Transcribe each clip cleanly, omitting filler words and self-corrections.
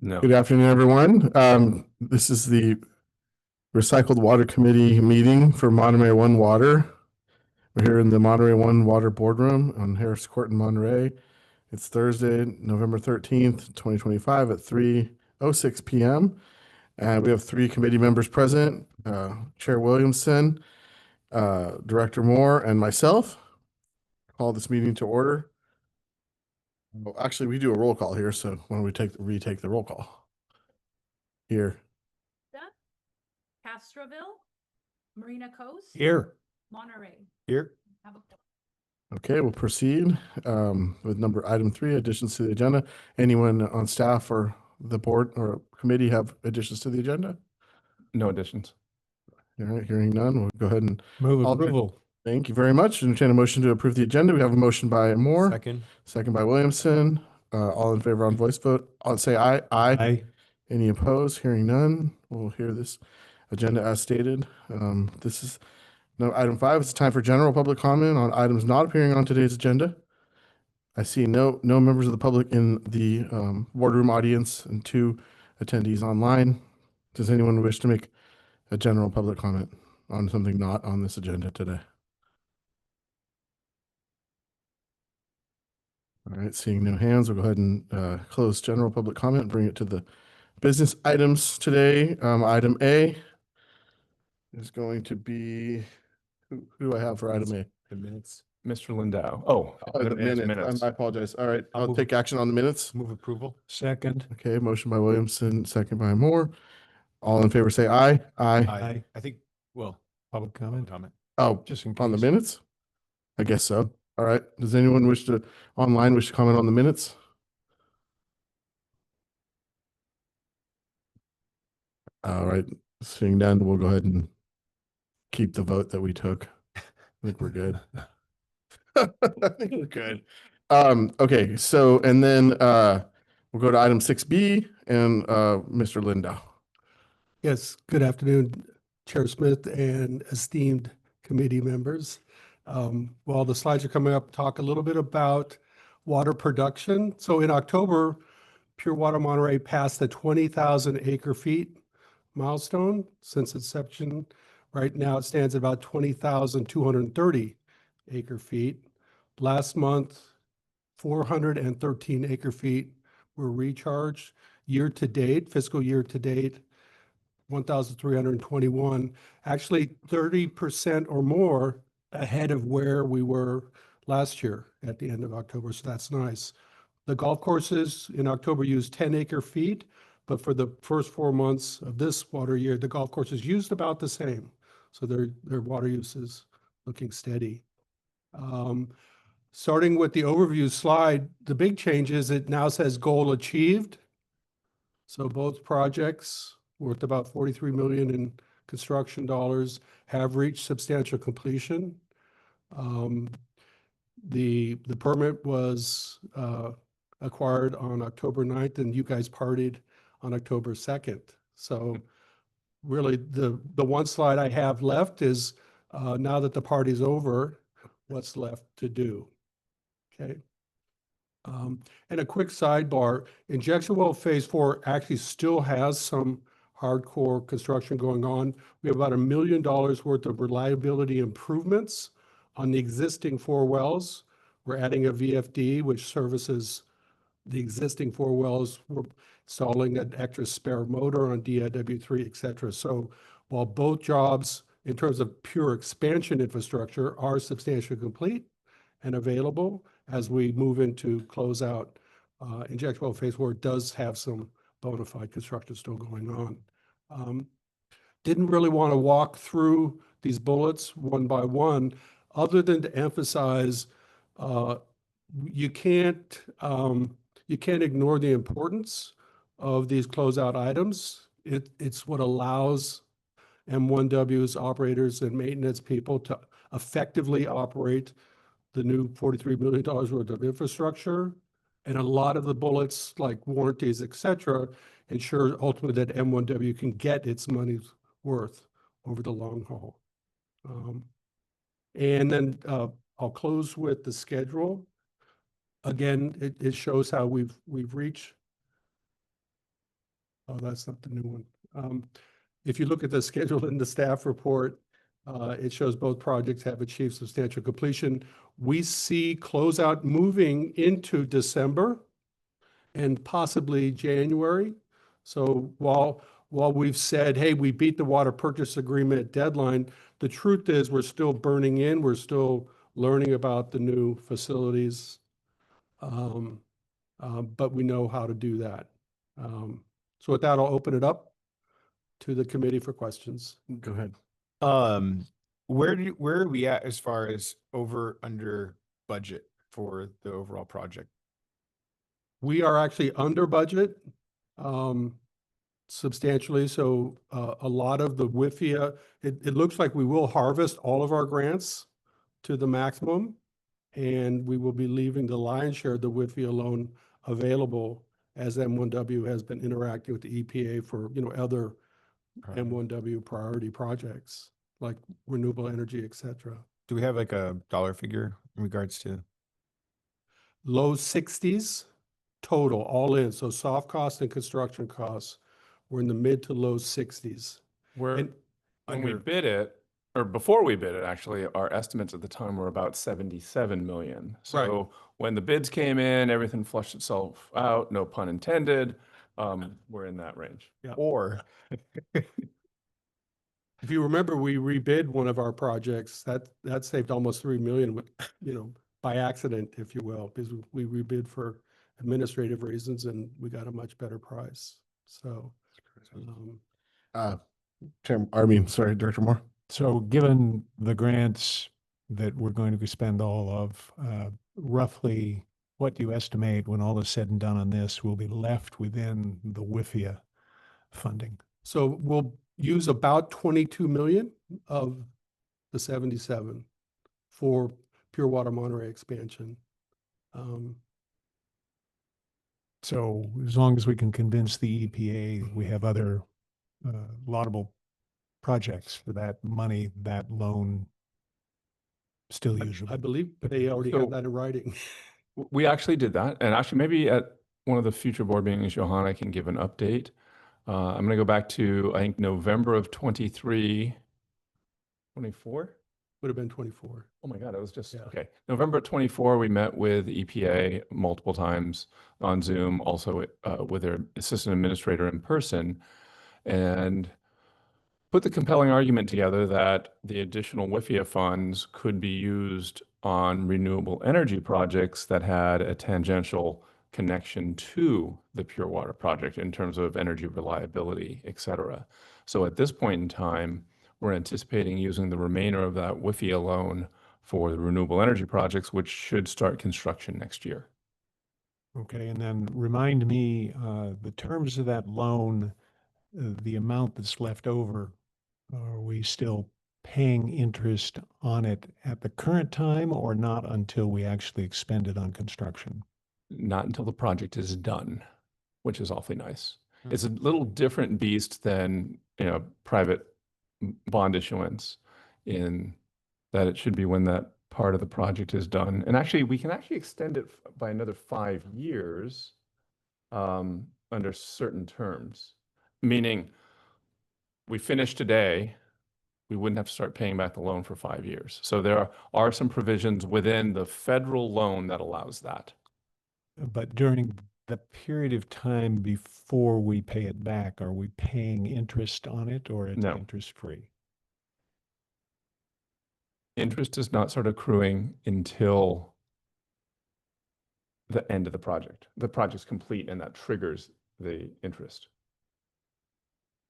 No. Good afternoon, everyone. This is the Recycled Water Committee meeting for Monterey One Water. We're here in the Monterey One Water Boardroom on Harris Court in Monterey. It's Thursday, November 13th, 2025 at 3:06 p.m. We have three committee members present, Chair Williamson, Director Moore, and myself. Call this meeting to order. Well, actually, we do a roll call here, so why don't we retake the roll call? Here. Castroville, Marina Coast, Here. Monterey. Here. Okay, we'll proceed with item 3, additions to the agenda. Anyone on staff or the board or committee have additions to the agenda? No additions. All right, hearing none, we'll go ahead and Move I'll- approval. thank you very much. Entertain a motion to approve the agenda. We have a motion by Moore, second by Williamson. All in favor on voice vote. I'll say aye. Aye. Any opposed? Hearing none, we'll hear this agenda as stated. This is item 5. It's time for general public comment on items not appearing on today's agenda. I see no members of the public in the boardroom audience and 2 attendees online. Does anyone wish to make a general public comment on something not on this agenda today? All right, seeing no hands, we'll go ahead and close general public comment and bring it to the business items today. Item A is going to be, who do I have for item A? The minutes. Mr. Lindau. Oh, The minutes. I apologize. All right, I'll take action on the minutes. Move approval. Second. Okay, motion by Williamson, second by Moore. All in favor say aye. Aye. I think, well, public comment. Oh, Just in case. on the minutes? I guess so. All right. Does anyone wish to comment on the minutes? All right. Seeing none, we'll go ahead and keep the vote that we took. I think we're good. I think we're good. Okay, so and then we'll go to item 6B and Mr. Lindau. Yes, good afternoon, Chair Smith and esteemed committee members. While the slides are coming up, talk a little bit about water production. So in October, Pure Water Monterey passed the 20,000 acre feet milestone since inception. Right now it stands at about 20,230 acre feet. Last month, 413 acre feet were recharged. Year to date, fiscal year to date, 1,321, actually 30% or more ahead of where we were last year at the end of October, so that's nice. The golf courses in October used 10 acre feet, but for the first 4 months of this water year, the golf courses used about the same. So their water use is looking steady. Starting with the overview slide, the big change is it now says goal achieved. So both projects worth about 43 million in construction dollars have reached substantial completion. The permit was acquired on October 9th and you guys partied on October 2nd. So really the one slide I have left is now that the party's over, what's left to do. Okay. And a quick sidebar, injection well phase 4 actually still has some hardcore construction going on. We have about $1 million worth of reliability improvements on the existing 4 wells. We're adding a VFD, which services the existing 4 wells. We're installing an extra spare motor on DIW3, et cetera. So while both jobs in terms of pure expansion infrastructure are substantially complete and available, as we move into closeout, injection well phase 4 does have some bona fide construction still going on. Didn't really want to walk through these bullets one by one, other than to emphasize you can't ignore the importance of these closeout items. It's what allows M1W's operators and maintenance people to effectively operate the new $43 million worth of infrastructure. And a lot of the bullets, like warranties, et cetera, ensure ultimately that M1W can get its money's worth over the long haul. And then I'll close with the schedule. Again, it shows how we've reached Oh, that's not the new one. If you look at the schedule in the staff report, it shows both projects have achieved substantial completion. We see closeout moving into December and possibly January. So while we've said, hey, we beat the water purchase agreement deadline, the truth is we're still burning in, we're still learning about the new facilities. But we know how to do that. So with that, I'll open it up to the committee for questions. Go ahead. Where are we at as far as over, under budget for the overall project? We are actually under budget substantially. So a lot of the WIFIA, it looks like we will harvest all of our grants to the maximum. And we will be leaving the lion's share of the WIFIA loan available as M1W has been interacting with the EPA for, other M1W priority projects like renewable energy, et cetera. Do we have like a dollar figure in regards to? Low 60s total, all in. So soft costs and construction costs were in the mid to low 60s. Where, And when we under- bid it, or before we bid it, actually, our estimates at the time were about 77 million. So when the bids came in, everything flushed itself out, no pun intended. We're in that range. Yeah. Or If you remember, we rebid one of our projects that saved almost 3 million, with, by accident, if you will, because we rebid for administrative reasons and we got a much better price. So, Director Moore. So given the grants that we're going to spend all of, roughly what do you estimate when all is said and done on this will be left within the WIFIA funding? so we'll use about 22 million of the 77 for Pure Water Monterey expansion. So as long as we can convince the EPA, we have other laudable projects for that money, that loan still usable. I believe they already So- have that in writing. we actually did that. And actually, maybe at one of the future board meetings, Johanna can give an update. I'm going to go back to, I think, November of 23, 24? Would have been 24. Oh my God, it was just, Yeah. okay. November 24, we met with EPA multiple times on Zoom, also with their assistant administrator in person, and put the compelling argument together that the additional WIFIA funds could be used on renewable energy projects that had a tangential connection to the Pure Water project in terms of energy reliability, et cetera. So at this point in time, we're anticipating using the remainder of that WIFIA loan for the renewable energy projects, which should start construction next year. Okay, and then remind me, the terms of that loan, the amount that's left over, are we still paying interest on it at the current time or not until we actually expend it on construction? Not until the project is done, which is awfully nice. It's a little different beast than, private bond issuance in that it should be when that part of the project is done. And actually, we can actually extend it by another 5 years under certain terms, meaning we finish today, we wouldn't have to start paying back the loan for 5 years. So there are some provisions within the federal loan that allows that. But during the period of time before we pay it back, are we paying interest on it or it's No. interest-free? Interest is not start accruing until the end of the project. The project's complete and that triggers the interest.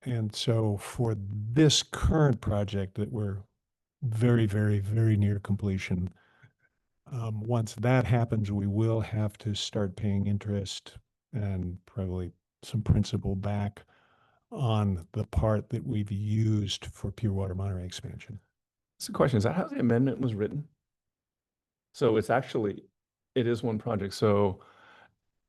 And so for this current project that we're very, very, very near completion, once that happens, we will have to start paying interest and probably some principal back on the part that we've used for Pure Water Monterey expansion. So the question is that how the amendment was written? So it's actually, it is one project. So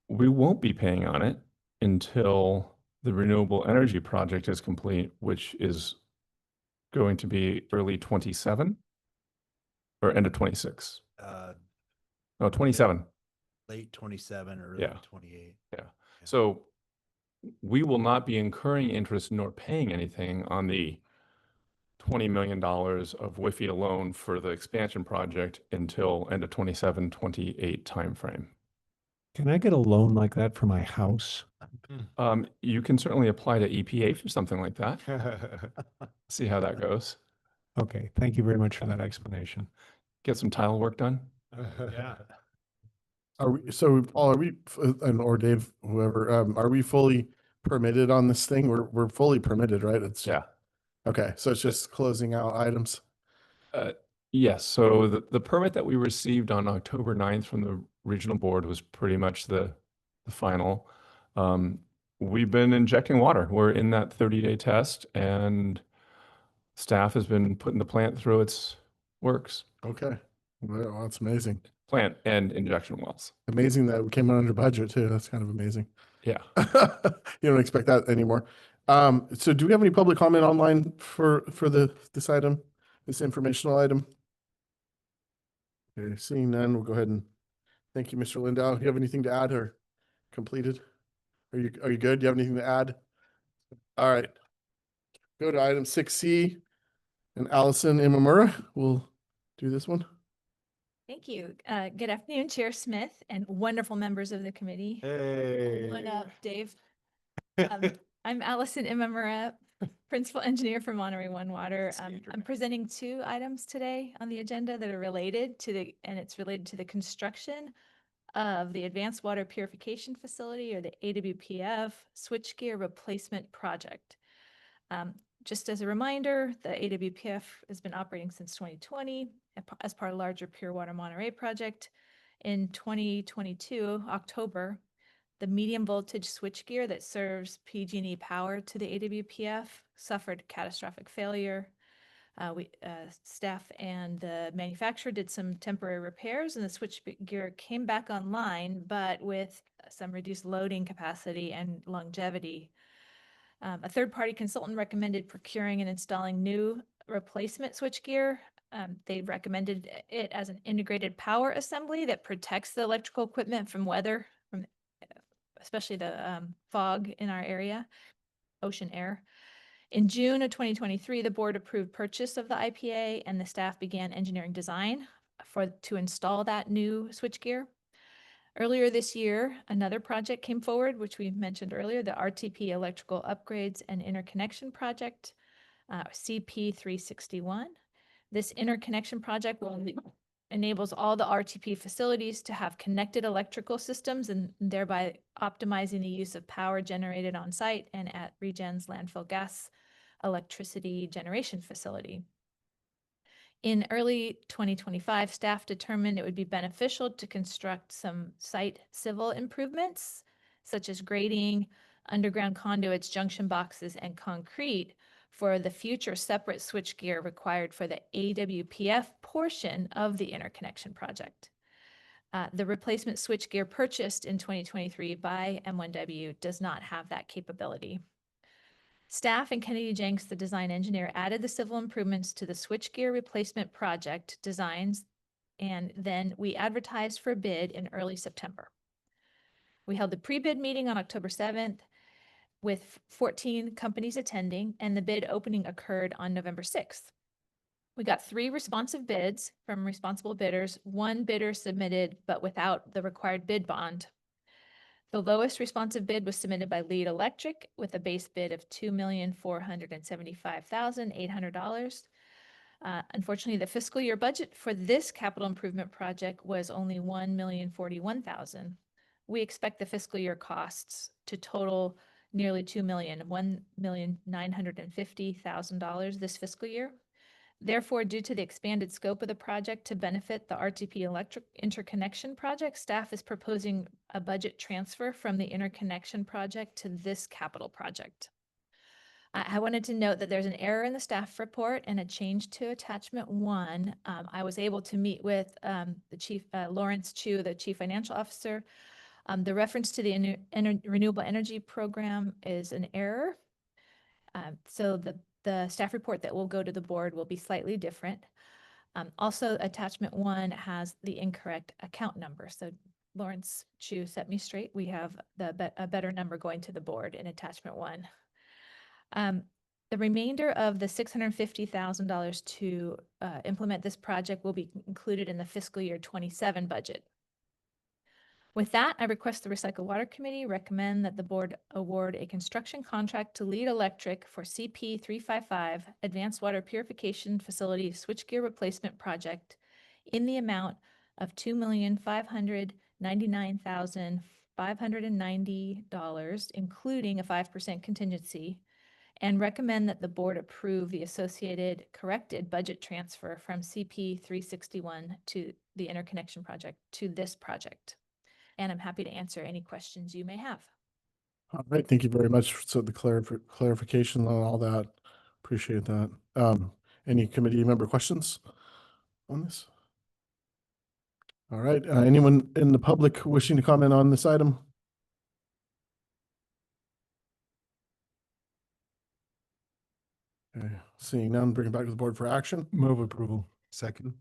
we won't be paying on it until the renewable energy project is complete, which is going to be early 27 or end of 26. No, 27. late 27 or early Yeah. 28. So we will not be incurring interest nor paying anything on the $20 million of WIFI alone for the expansion project until end of 27, 28 timeframe. Can I get a loan like that for my house? You can certainly apply to EPA for something like that. See how that goes. Okay, thank you very much for that explanation. Get some tile work done. Yeah. Are we, so Paul, are we, and or Dave, whoever, are we fully permitted on this thing? We're fully permitted, right? It's, Yeah. okay, so it's just closing out items. Yes, so the permit that we received on October 9th from the regional board was pretty much the final. We've been injecting water. We're in that 30-day test and staff has been putting the plant through its works, Okay, well, that's amazing. plant and injection wells. Amazing that we came in under budget too. That's kind of amazing. Yeah. You don't expect that anymore. So do we have any public comment online for this item, this informational item? Okay, seeing none, we'll go ahead and thank you, Mr. Lindau. Do you have anything to add or completed? Are you good? Do you have anything to add? All right. Go to item 6C, and Allison Imamura will do this one. Thank you. Good afternoon, Chair Smith and wonderful members of the committee. What up, Dave? I'm Allison Imamura, Principal Engineer for Monterey One Water. I'm presenting two items today on the agenda that are related to it's related to the construction of the Advanced Water Purification Facility, or the AWPF switchgear replacement project. Just as a reminder, the AWPF has been operating since 2020 as part of larger Pure Water Monterey project. In 2022, October, the medium voltage switchgear that serves PG&E power to the AWPF suffered catastrophic failure. Staff and the manufacturer did some temporary repairs and the switchgear came back online, but with some reduced loading capacity and longevity. A third-party consultant recommended procuring and installing new replacement switchgear. They recommended it as an integrated power assembly that protects the electrical equipment from weather, especially the fog in our area, ocean air. In June of 2023, the board approved purchase of the IPA and the staff began engineering design to install that new switchgear. Earlier this year, another project came forward, which we mentioned earlier, the RTP Electrical Upgrades and Interconnection Project, CP 361. This interconnection project enables all the RTP facilities to have connected electrical systems and thereby optimizing the use of power generated on site and at Regen's landfill gas electricity generation facility. In early 2025, staff determined it would be beneficial to construct some site civil improvements, such as grading, underground conduits, junction boxes, and concrete for the future separate switchgear required for the AWPF portion of the interconnection project. The replacement switchgear purchased in 2023 by M1W does not have that capability. Staff and Kennedy Jenks, the design engineer, added the civil improvements to the switchgear replacement project designs, and then we advertised for a bid in early September. We held the pre-bid meeting on October 7th with 14 companies attending, and the bid opening occurred on November 6th. We got 3 responsive bids from responsible bidders. 1 bidder submitted, but without the required bid bond. The lowest responsive bid was submitted by Lead Electric with a base bid of $2,475,800. Unfortunately, the fiscal year budget for this capital improvement project was only $1,041,000. We expect the fiscal year costs to total nearly $2 million, $1,950,000 this fiscal year. Therefore, due to the expanded scope of the project to benefit the RTP electric interconnection project, staff is proposing a budget transfer from the interconnection project to this capital project. I wanted to note that there's an error in the staff report and a change to attachment 1. I was able to meet with the chief, Lawrence Chu, the chief financial officer. The reference to the renewable energy program is an error. So the staff report that will go to the board will be slightly different. Also, attachment 1 has the incorrect account number. So Lawrence Chu set me straight. We have a better number going to the board in attachment 1. The remainder of the $650,000 to implement this project will be included in the fiscal year 27 budget. With that, I request the Recycle Water Committee recommend that the board award a construction contract to Lead Electric for CP 355 Advanced Water Purification Facility Switchgear Replacement Project in the amount of $2,599,590, including a 5% contingency, and recommend that the board approve the associated corrected budget transfer from CP 361 to the interconnection project to this project. And I'm happy to answer any questions you may have. All right, thank you very much for the clarification on all that. Appreciate that. Any committee member questions on this? All right, anyone in the public wishing to comment on this item? Okay, seeing none, bring it back to the board for action. Move approval. Second.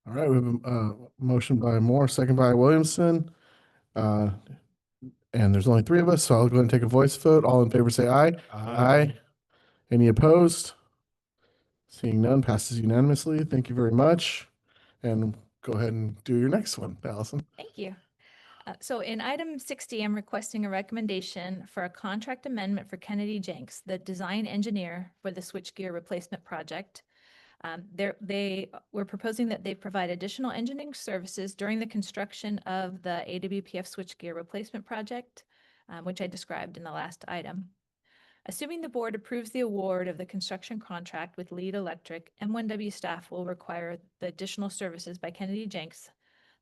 All right, we have a motion by Moore, second by Williamson. And there's only 3 of us, so I'll go ahead and take a voice vote. All in favor, say aye. Aye. Any opposed? Seeing none, passes unanimously. Thank you very much. And go ahead and do your next one, Allison. Thank you. So in item 60, I'm requesting a recommendation for a contract amendment for Kennedy Jenks, the design engineer for the switchgear replacement project. We're proposing that they provide additional engineering services during the construction of the AWPF switchgear replacement project, which I described in the last item. Assuming the board approves the award of the construction contract with Lead Electric, M1W staff will require the additional services by Kennedy Jenks.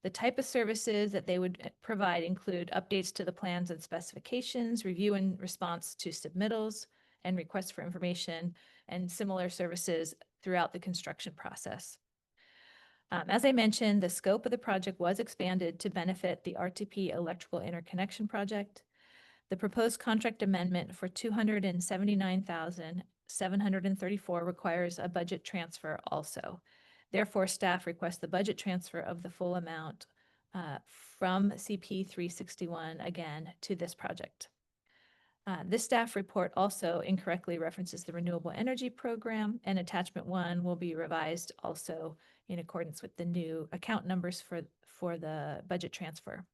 The type of services that they would provide include updates to the plans and specifications, review and response to submittals and requests for information, and similar services throughout the construction process. As I mentioned, the scope of the project was expanded to benefit the RTP electrical interconnection project. The proposed contract amendment for $279,734 requires a budget transfer also. Therefore, staff requests the budget transfer of the full amount from CP 361 again to this project. This staff report also incorrectly references the Renewable Energy Program, and attachment 1 will be revised also in accordance with the new account numbers for the budget transfer.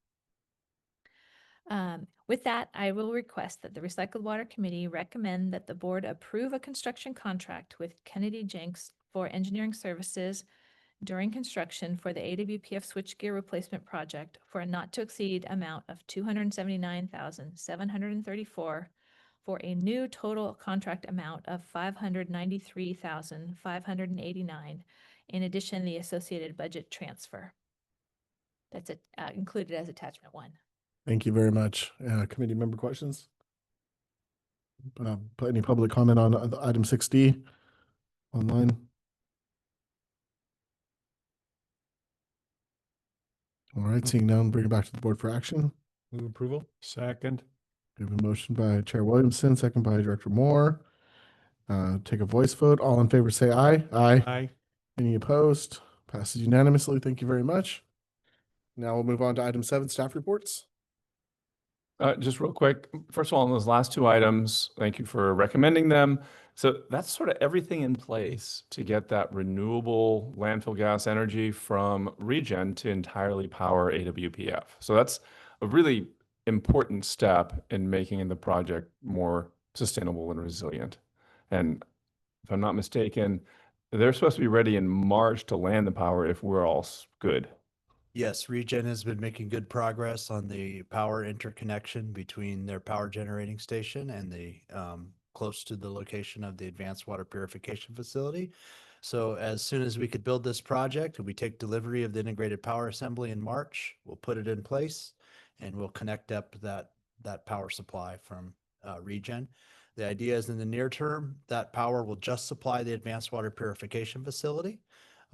With that, I will request that the Recycled Water Committee recommend that the board approve a construction contract with Kennedy Jenks for engineering services during construction for the AWPF switchgear replacement project for a not to exceed amount of $279,734 for a new total contract amount of $593,589. In addition, the associated budget transfer. That's included as attachment 1. Thank you very much. Committee member questions? Any public comment on item 6D online? All right, seeing none, bring it back to the board for action. Move approval. Second. We have a motion by Chair Williamson, second by Director Moore. Take a voice vote. All in favor, say aye. Aye. Aye. Any opposed? Passes unanimously. Thank you very much. Now we'll move on to item 7, staff reports. Just real quick, first of all, on those last 2 items, thank you for recommending them. So that's sort of everything in place to get that renewable landfill gas energy from regen to entirely power AWPF. So that's a really important step in making the project more sustainable and resilient. And if I'm not mistaken, they're supposed to be ready in March to land the power if we're all good. Yes, Regen has been making good progress on the power interconnection between their power generating station and the close to the location of the advanced water purification facility. So as soon as we could build this project, we take delivery of the integrated power assembly in March, we'll put it in place and we'll connect up that power supply from Regen. The idea is in the near term, that power will just supply the advanced water purification facility.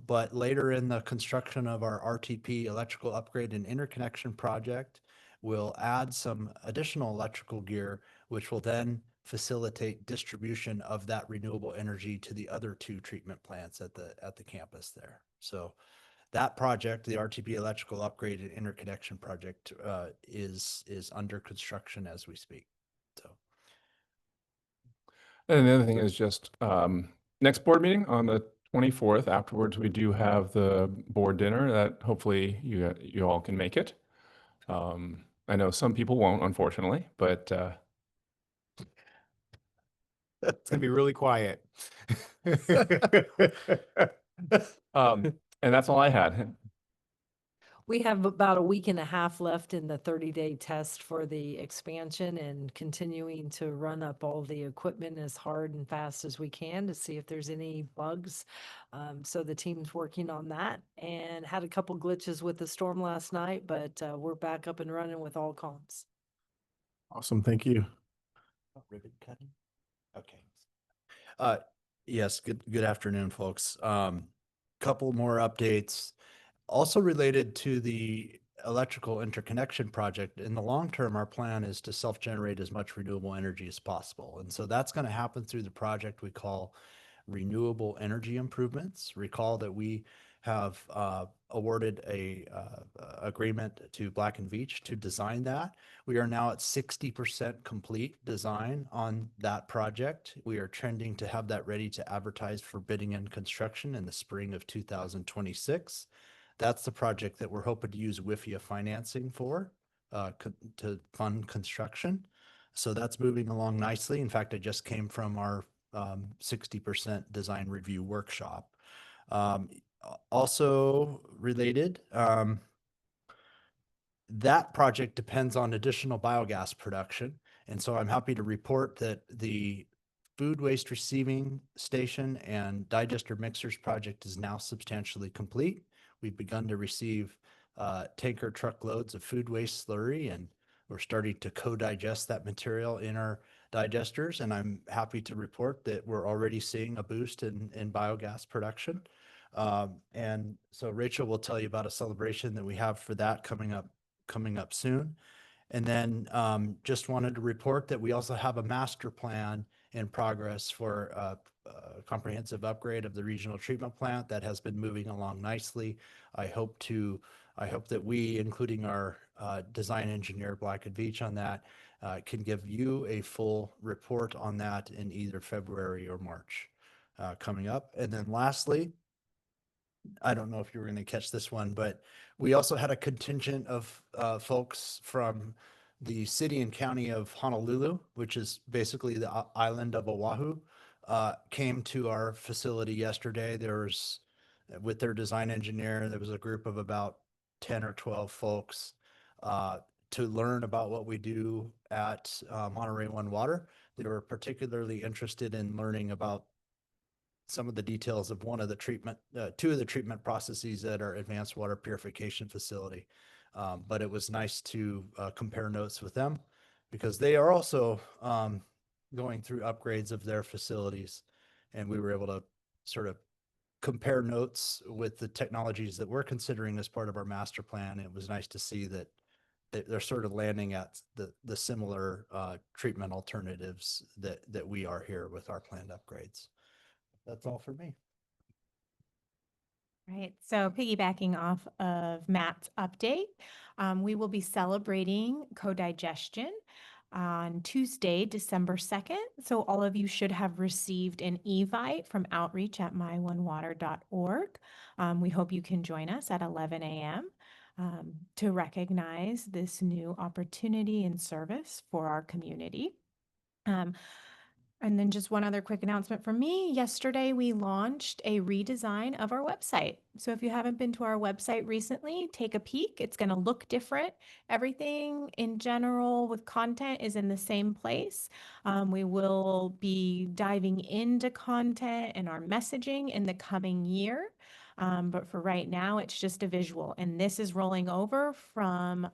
But later in the construction of our RTP electrical upgrade and interconnection project, we'll add some additional electrical gear, which will then facilitate distribution of that renewable energy to the other 2 treatment plants at the campus there. So that project, the RTP electrical upgrade and interconnection project, is under construction as we speak. So And the other thing is just next board meeting on the 24th. Afterwards, we do have the board dinner that hopefully you all can make it. I know some people won't, unfortunately, but It's gonna be really quiet. and that's all I had. We have about a week and a half left in the 30-day test for the expansion and continuing to run up all the equipment as hard and fast as we can to see if there's any bugs. So the team's working on that and had a couple glitches with the storm last night, but we're back up and running with all comms. Awesome. Thank you. ribbon cutting. Okay. Yes, good afternoon, folks. Couple more updates. Also related to the electrical interconnection project, in the long term, our plan is to self-generate as much renewable energy as possible. And so that's going to happen through the project we call renewable energy improvements. Recall that we have awarded a agreement to Black & Veatch to design that. We are now at 60% complete design on that project. We are trending to have that ready to advertise for bidding and construction in the spring of 2026. That's the project that we're hoping to use WIFIA financing for to fund construction. So that's moving along nicely. In fact, I just came from our 60% design review workshop. Also related, that project depends on additional biogas production. And so I'm happy to report that the food waste receiving station and digester mixers project is now substantially complete. We've begun to receive tanker truckloads of food waste slurry, and we're starting to co-digest that material in our digesters. And I'm happy to report that we're already seeing a boost in biogas production. And so Rachel will tell you about a celebration that we have for that coming up soon. And then just wanted to report that we also have a master plan in progress for a comprehensive upgrade of the regional treatment plant that has been moving along nicely. I hope that we, including our design engineer, Black & Veatch, on that, can give you a full report on that in either February or March coming up. And then lastly, I don't know if you were going to catch this one, but we also had a contingent of folks from the city and county of Honolulu, which is basically the island of Oahu, came to our facility yesterday. With their design engineer, there was a group of about 10 or 12 folks to learn about what we do at Monterey One Water. They were particularly interested in learning about some of the details of two of the treatment processes at our advanced water purification facility. But it was nice to compare notes with them because they are also going through upgrades of their facilities. And we were able to sort of compare notes with the technologies that we're considering as part of our master plan. It was nice to see that they're sort of landing at the similar treatment alternatives that we are here with our planned upgrades. That's all for me. Right. So piggybacking off of Matt's update, we will be celebrating co-digestion on Tuesday, December 2nd. So all of you should have received an evite from outreach at myonewater.org. We hope you can join us at 11 a.m. To recognize this new opportunity and service for our community. And then just one other quick announcement from me. Yesterday, we launched a redesign of our website. So if you haven't been to our website recently, take a peek. It's going to look different. Everything in general with content is in the same place. We will be diving into content and our messaging in the coming year. But for right now, it's just a visual. And this is rolling over from,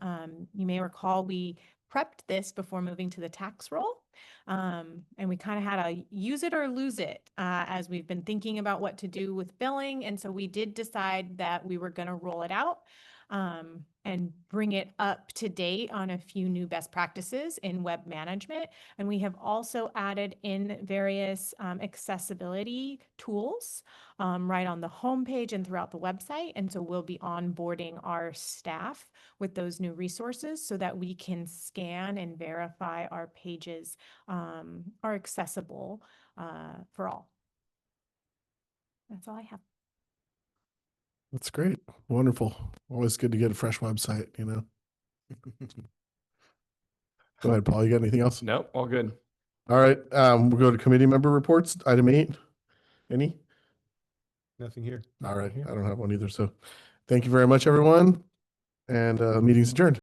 you may recall, we prepped this before moving to the tax roll. And we kind of had a use it or lose it as we've been thinking about what to do with billing. And so we did decide that we were going to roll it out. and bring it up to date on a few new best practices in web management. And we have also added in various accessibility tools right on the homepage and throughout the website. And so we'll be onboarding our staff with those new resources so that we can scan and verify our pages are accessible for all. That's all I have. That's great. Wonderful. Always good to get a fresh website, you know. Go ahead, Paul. You got anything else? Nope, all good. All right. We'll go to committee member reports. Item 8. Any? Nothing here. All right. Here. I don't have one either. So thank you very much, everyone. And meeting's adjourned.